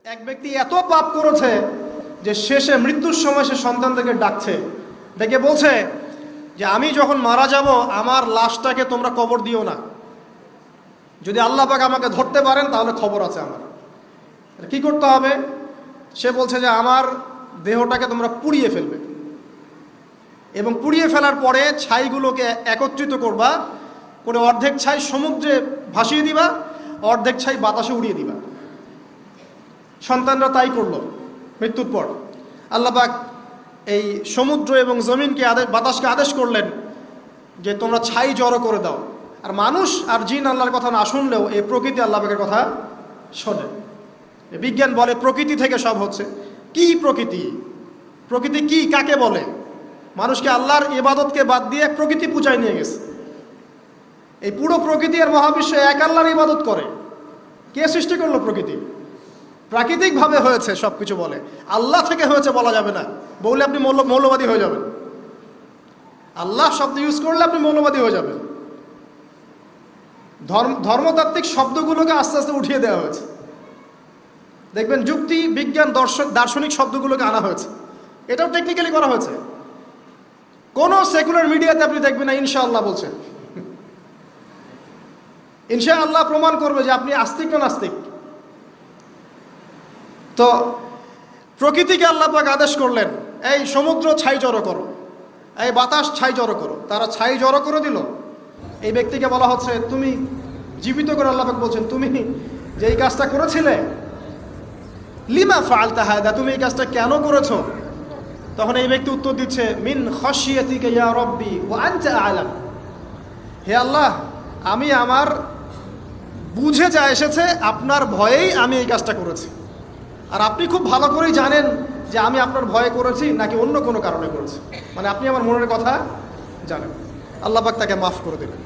এক ব্যক্তি এত পাপ করেছে যে শেষে মৃত্যুর সময় সে সন্তানদেরকে ডাকছে, ডেকে বলছে যে আমি যখন মারা যাব আমার লাশটাকে তোমরা কবর দিও না, যদি আল্লাহ পাক আমাকে ধরতে পারেন তাহলে খবর আছে আমার। কি করতে হবে? সে বলছে যে আমার দেহটাকে তোমরা পুড়িয়ে ফেলবে এবং পুড়িয়ে ফেলার পরে ছাইগুলোকে একত্রিত করবা, করে অর্ধেক ছাই সমুদ্রে ভাসিয়ে দিবা, অর্ধেক ছাই বাতাসে উড়িয়ে দিবা। সন্তানরা তাই করলো। মৃত্যুর পর আল্লাহ পাক এই সমুদ্র এবং জমিনকে বাতাসকে আদেশ করলেন যে তোমরা ছাই জড়ো করে দাও। আর মানুষ আর জিন আল্লাহর কথা না শুনলেও এই প্রকৃতি আল্লাহ পাকের কথা শোনে। বিজ্ঞান বলে প্রকৃতি থেকে সব হচ্ছে। কি প্রকৃতি? প্রকৃতি কি, কাকে বলে? মানুষকে আল্লাহর ইবাদতকে বাদ দিয়ে প্রকৃতি পূজায় নিয়ে গেছে। এই পুরো প্রকৃতি আর মহাবিশ্ব এক আল্লাহর ইবাদত করে। কে সৃষ্টি করলো প্রকৃতি? প্রাকৃতিকভাবে হয়েছে সব কিছু বলে, আল্লাহ থেকে হয়েছে বলা যাবে না। বললে আপনি মৌলবাদী হয়ে যাবেন। আল্লাহ শব্দ ইউজ করলে আপনি মৌলবাদী হয়ে যাবেন। ধর্মতাত্ত্বিক শব্দগুলোকে আস্তে আস্তে উঠিয়ে দেওয়া হয়েছে। দেখবেন যুক্তি, বিজ্ঞান, দার্শনিক শব্দগুলোকে আনা হয়েছে। এটাও টেকনিক্যালি করা হয়েছে। কোনো সেকুলার মিডিয়াতে আপনি দেখবেন না ইনশাআল্লাহ বলছে। ইনশাআল্লাহ প্রমাণ করবে যে আপনি আস্তিক না নাস্তিক। তো প্রকৃতিকে আল্লাহ পাক আদেশ করলেন এই সমুদ্র ছাই জড়ো করো, এই বাতাস ছাই জড়ো করো। তারা ছাই জড়ো করে দিল। এই ব্যক্তিকে বলা হচ্ছে তুমি জীবিত করে আল্লাহ পাক বলছেন তুমি যে এই কাজটা করেছিলে, লিমা ফাআলতা হাদা, তুমি এই কাজটা কেন করেছো? তখন এই ব্যক্তি উত্তর দিচ্ছে মিন খাশিয়াতিকা ইয়া রাব্বি ওয়া আনতা আ'লাম। হে আল্লাহ, আমি আমার বুঝে যা এসেছে আপনার ভয়েই আমি এই কাজটা করেছি, আর আপনি খুব ভালো করেই জানেন যে আমি আপনার ভয়ে করেছি নাকি অন্য কোনো কারণে করেছি। মানে আপনি আমার মনের কথা জানেন। আল্লাহ পাক তাকে মাফ করে দিলেন।